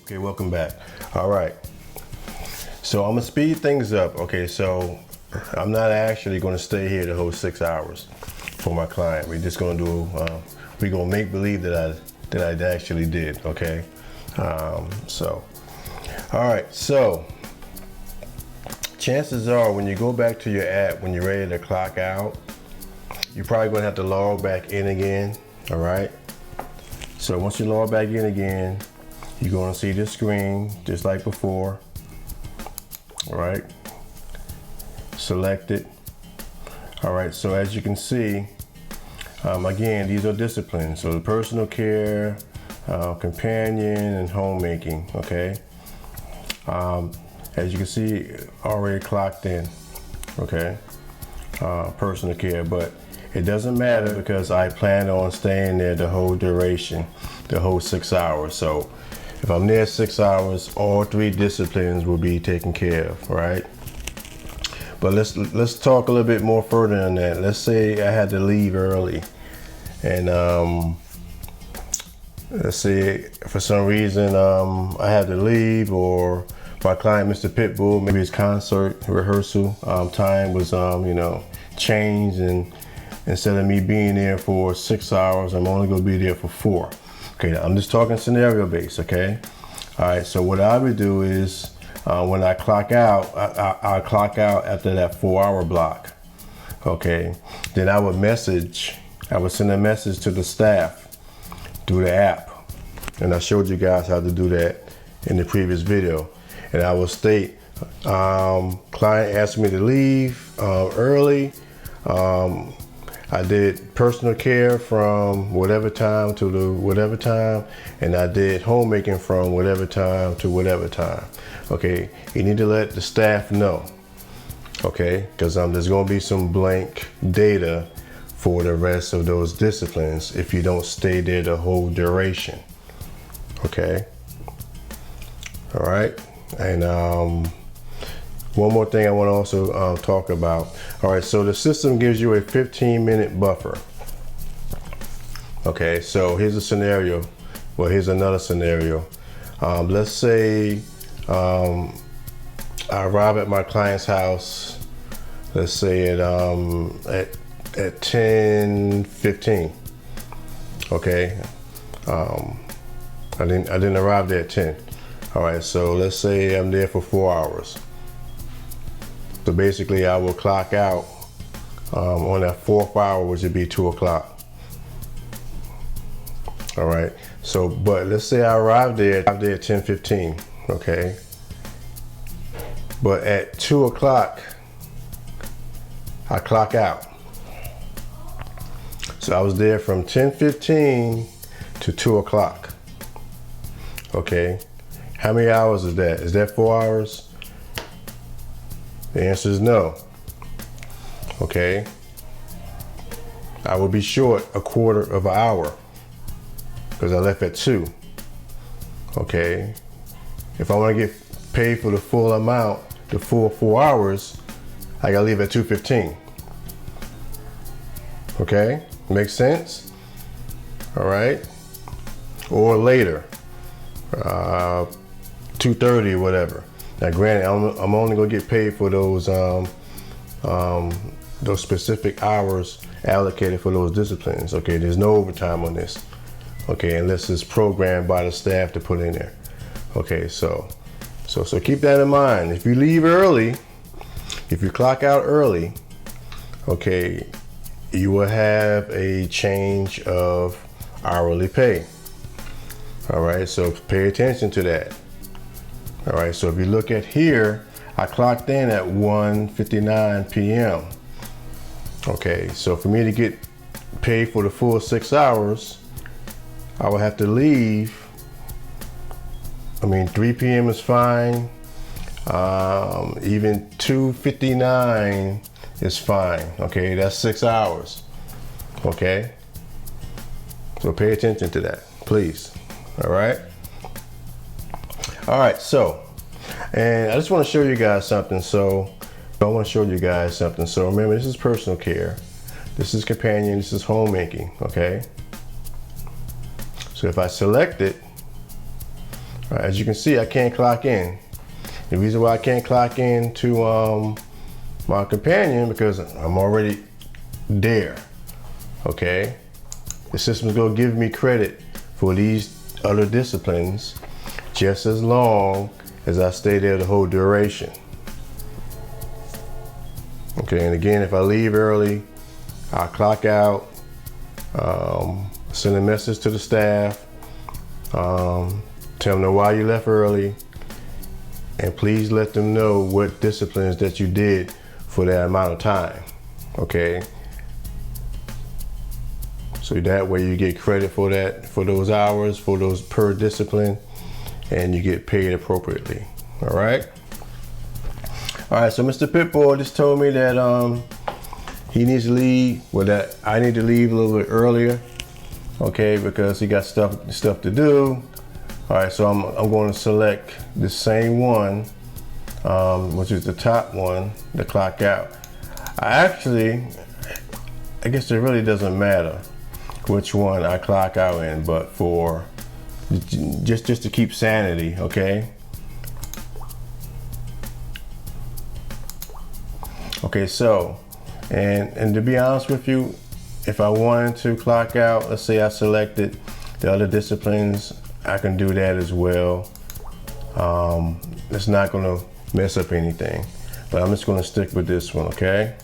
Okay, welcome back. All right, so I'm gonna speed things up. Okay, so I'm not actually gonna stay here the whole 6 hours for my client. We're just gonna do, we're gonna make believe that I actually did, okay? All right, so chances are when you go back to your app, when you're ready to clock out, you're probably gonna have to log back in again, all right? So once you log back in again, you're gonna see this screen just like before, all right? Select it. All right, so as you can see, again, these are disciplines. So the personal care, companion, and homemaking, okay? As you can see, already clocked in, okay? Personal care, but it doesn't matter because I plan on staying there the whole duration, the whole 6 hours. So if I'm there 6 hours, all 3 disciplines will be taken care of, right? But let's talk a little bit more further on that. Let's say I had to leave early, and let's say for some reason I had to leave, or my client, Mr. Pitbull, maybe his concert rehearsal time was changed, and instead of me being there for 6 hours, I'm only gonna be there for 4. Okay, I'm just talking scenario based, okay? All right, so what I would do is when I clock out, I clock out after that 4-hour block, okay? Then I would send a message to the staff through the app. And I showed you guys how to do that in the previous video. And I will state, client asked me to leave early. I did personal care from whatever time to whatever time, and I did homemaking from whatever time to whatever time. Okay, you need to let the staff know, okay, because there's going to be some blank data for the rest of those disciplines if you don't stay there the whole duration. Okay, all right, and one more thing I want to also talk about. All right, so the system gives you a 15-minute buffer. Okay, so here's a scenario. Well, here's another scenario. Let's say I arrive at my client's house, let's say at 10:15. Okay, I didn't arrive there at 10. All right, so let's say I'm there for 4 hours. So basically I will clock out on that 4th hour, which would be 2 o'clock. All right, so, but let's say I arrived there at 10:15, okay? But at 2 o'clock, I clock out. So I was there from 10:15 to 2 o'clock, okay? How many hours is that? Is that 4 hours? The answer is no. Okay. I will be short a quarter of an hour because I left at 2. Okay. If I want to get paid for the full amount, the full 4 hours, I gotta leave at 2:15. Okay. Makes sense? All right. Or later, 2:30, whatever. Now, granted, I'm only gonna get paid for those specific hours allocated for those disciplines. Okay, there's no overtime on this. Okay, unless it's programmed by the staff to put in there. Okay, so keep that in mind. If you leave early, if you clock out early, okay, you will have a change of hourly pay. All right, so pay attention to that. All right, so if you look at here, I clocked in at 1:59 p.m. Okay, so for me to get paid for the full 6 hours, I would have to leave. 3 p.m. is fine. Even 2:59 is fine. Okay, that's 6 hours. Okay, so pay attention to that, please. All right. All right, so, and I just want to show you guys something. So remember, this is personal care, this is companion, this is homemaking, okay? So if I select it, All right, as you can see, I can't clock in. The reason why I can't clock in to my companion, because I'm already there, okay? The system's gonna give me credit for these other disciplines just as long as I stay there the whole duration. Okay, and again, if I leave early, I'll clock out, send a message to the staff, tell them why you left early, and please let them know what disciplines that you did for that amount of time, okay? So that way you get credit for that, for those hours, for those per discipline, and you get paid appropriately, all right? All right, so Mr. Pitbull just told me that he needs to leave, well, that I need to leave a little bit earlier, okay, because he got stuff to do. All right, so I'm going to select the same one, which is the top one, the clock out. I guess it really doesn't matter which one I clock out in, but for just to keep sanity, okay? Okay, so, and to be honest with you, if I wanted to clock out, let's say I selected the other disciplines, I can do that as well. It's not gonna mess up anything, but I'm just gonna stick with this one, okay?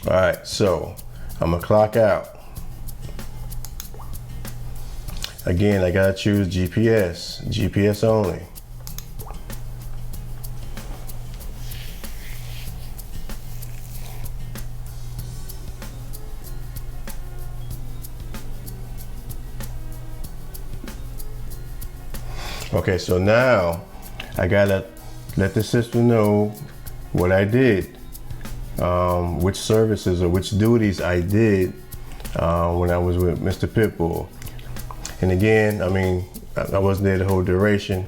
All right, so I'm gonna clock out. Again, I gotta choose GPS only. Okay, so now I gotta let the system know what I did, which services or which duties I did when I was with Mr. Pitbull. And again, I mean, I wasn't there the whole duration,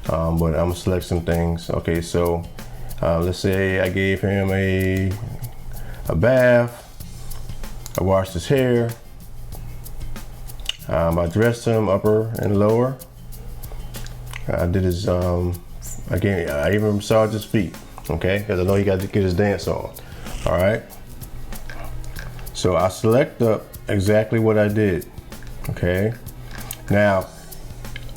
but I'm gonna select some things. Okay, so let's say I gave him a bath, I washed his hair, I dressed him upper and lower. I did his, again, I even massaged his feet, okay? Because I know he got to get his dance on, all right? So I select up exactly what I did, okay? Now,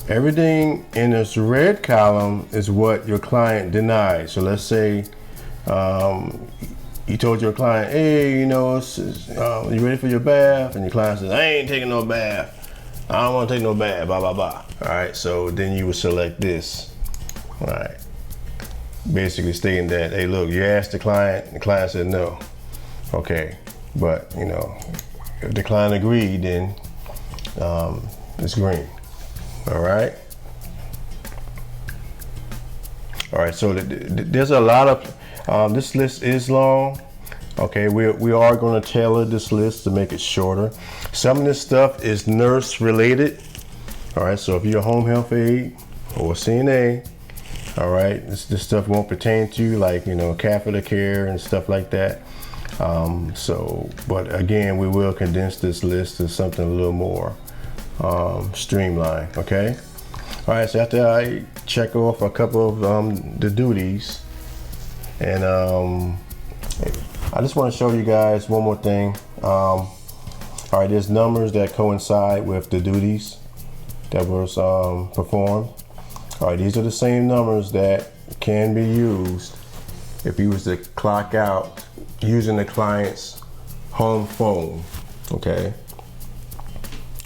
everything in this red column is what your client denied. So let's say you told your client, hey, you know, you ready for your bath? And your client says, I ain't taking no bath. I don't want to take no bath, blah, blah, blah. All right, so then you would select this, all right? Basically stating that, hey, look, you asked the client said no. Okay, but, you know, if the client agreed, then it's green, all right? All right, so there's a lot of, this list is long. Okay, we are going to tailor this list to make it shorter. Some of this stuff is nurse related. All right, so if you're a home health aide or CNA, all right, this stuff won't pertain to you, like, you know, catheter care and stuff like that. But again, we will condense this list to something a little more streamlined, okay? All right, so after I check off a couple of the duties, and I just want to show you guys one more thing. All right, there's numbers that coincide with the duties that was performed. All right, these are the same numbers that can be used if you was to clock out using the client's home phone, okay?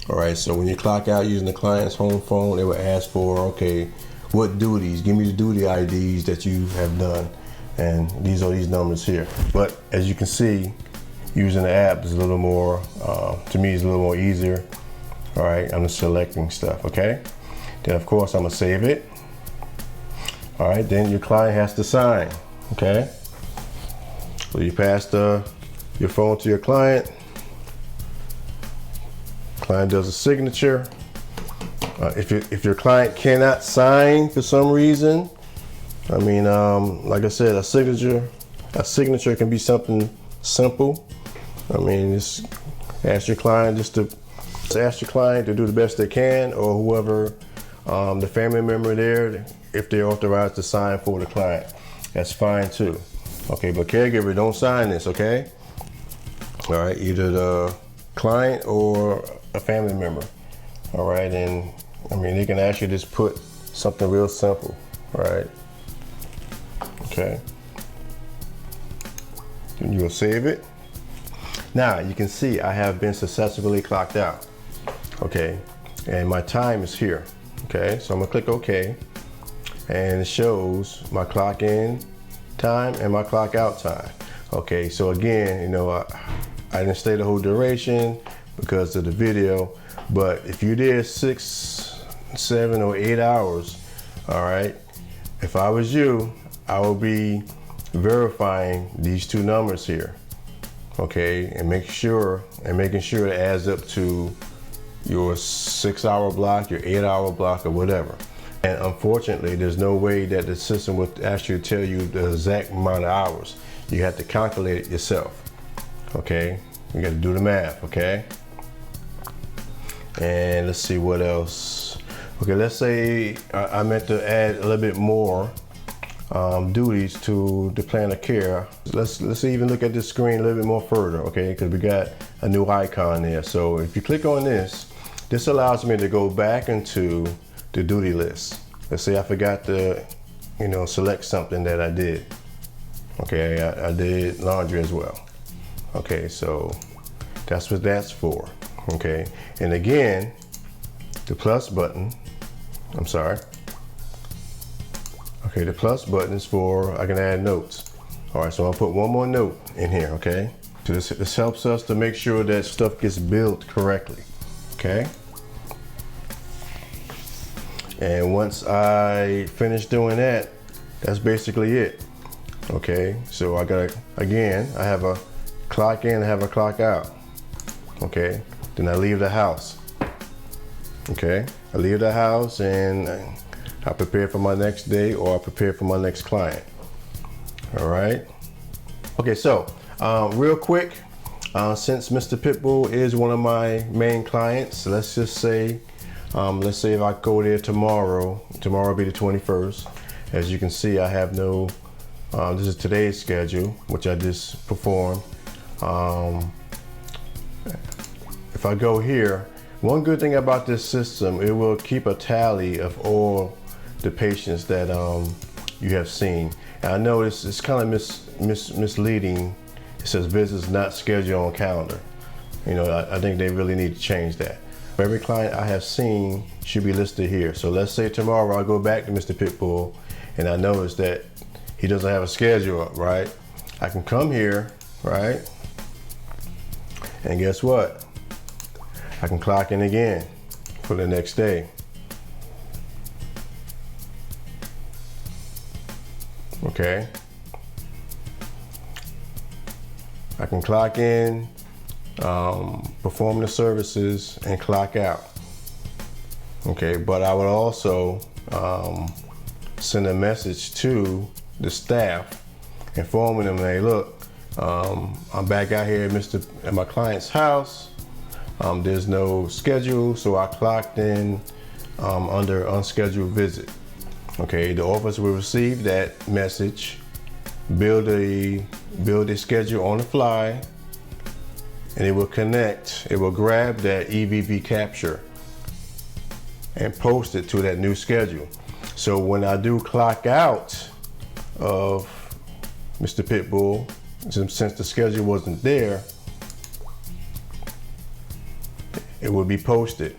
All right, so when you clock out using the client's home phone, they will ask for, okay, what duties? Give me the duty IDs that you have done. And these are these numbers here. But as you can see, using the app is a little more, to me, it's a little more easier. All right, I'm just selecting stuff, okay? Then of course, I'm gonna save it. All right, then your client has to sign, okay? So you pass your phone to your client. Client does a signature. If your client cannot sign for some reason, I mean, like I said, a signature can be something simple. I mean, just ask your client just to Just ask your client to do the best they can, or whoever, the family member there, if they're authorized to sign for the client. That's fine too. Okay, but caregiver, don't sign this, okay? All right, either the client or a family member. All right, and I mean, they can actually just put something real simple, right? Okay. Then you'll save it. Now you can see I have been successfully clocked out. Okay, and my time is here. Okay, so I'm gonna click OK, and it shows my clock in time and my clock out time. Okay, so again, you know, I didn't stay the whole duration because of the video, but if you did 6, 7, or 8 hours, all right, if I was you, I would be verifying these two numbers here, okay, and making sure it adds up to your 6-hour block, your 8-hour block, or whatever. And unfortunately, there's no way that the system would actually tell you the exact amount of hours. You have to calculate it yourself, okay? You got to do the math, okay? And let's see what else. Okay, let's say I meant to add a little bit more duties to the plan of care. Let's even look at this screen a little bit more further, okay? Because we got a new icon there. So if you click on this allows me to go back into the duty list. Let's say I forgot to, you know, select something that I did. Okay, I did laundry as well. Okay, so that's what that's for. Okay, and again, the plus button, I'm sorry. Okay, the plus button is for, I can add notes. All right, so I'll put one more note in here, okay? So this helps us to make sure that stuff gets billed correctly, okay? And once I finish doing that, that's basically it, okay? So I got, again, I have a clock in, I have a clock out, okay? Then I leave the house, okay? I leave the house and I prepare for my next day, or I prepare for my next client. All right. Okay, so real quick, since Mr. Pitbull is one of my main clients, let's just say, if I go there tomorrow will be the 21st. As you can see, I have no, this is today's schedule, which I just performed. If I go here, one good thing about this system, it will keep a tally of all the patients that you have seen. And I know it's kind of misleading. It says visits not scheduled on calendar. You know, I think they really need to change that. Every client I have seen should be listed here. So let's say tomorrow I go back to Mr. Pitbull and I notice that he doesn't have a schedule up, right? I can come here, right? And guess what? I can clock in again for the next day. Okay. I can clock in, perform the services, and clock out. Okay, but I would also send a message to the staff informing them, hey, look, I'm back out here at my client's house. There's no schedule, so I clocked in under unscheduled visit. Okay, the office will receive that message, build a schedule on the fly, and it will connect, it will grab that EVV capture and post it to that new schedule. So when I do clock out of Mr. Pitbull, since the schedule wasn't there, it will be posted.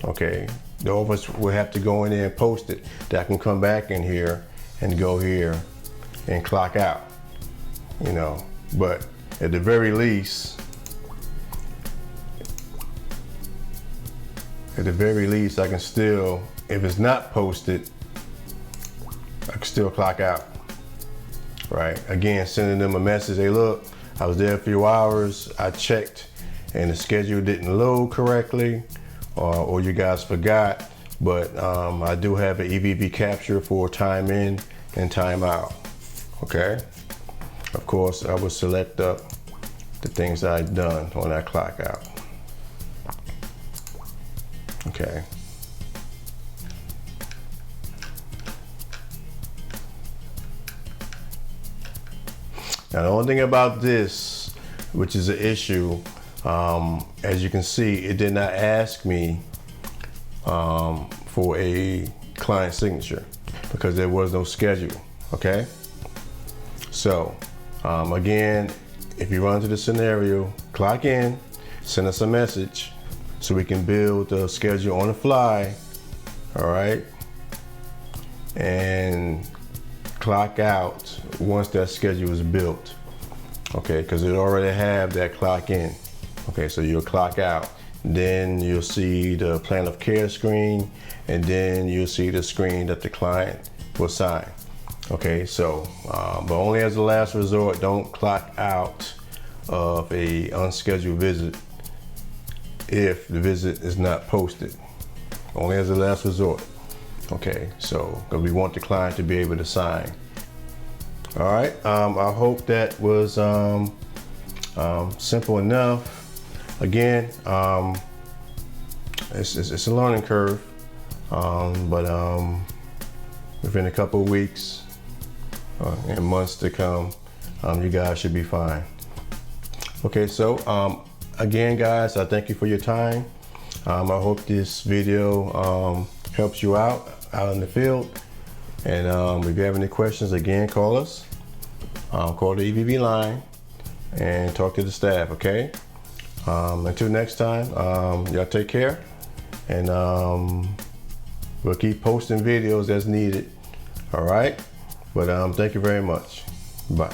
Okay, the office will have to go in there and post it, that I can come back in here and go here and clock out, you know. But at the very least, I can still, if it's not posted, I can still clock out, right? Again, sending them a message, hey look, I was there a few hours, I checked and the schedule didn't load correctly, or you guys forgot, but I do have an EVV capture for time in and time out, okay? Of course, I would select up the things I've done on that clock out. Okay. Now the only thing about this, which is an issue, as you can see, it did not ask me for a client signature because there was no schedule. Okay. So again, if you run into the scenario, clock in, send us a message so we can build the schedule on the fly. All right. And clock out once that schedule is built. Okay, because it already have that clock in. Okay, so you'll clock out, then you'll see the plan of care screen, and then you'll see the screen that the client will sign. Okay, so but only as a last resort, don't clock out of a unscheduled visit if the visit is not posted. Only as a last resort. Okay, so because we want the client to be able to sign. All right, I hope that was simple enough. Again, it's a learning curve, but within a couple of weeks and months to come, you guys should be fine. Okay, so again, guys, I thank you for your time. I hope this video helps you out in the field. And if you have any questions, again, call us. Call the EVV line and talk to the staff, okay? Until next time, y'all take care. And we'll keep posting videos as needed, all right? But thank you very much. Bye.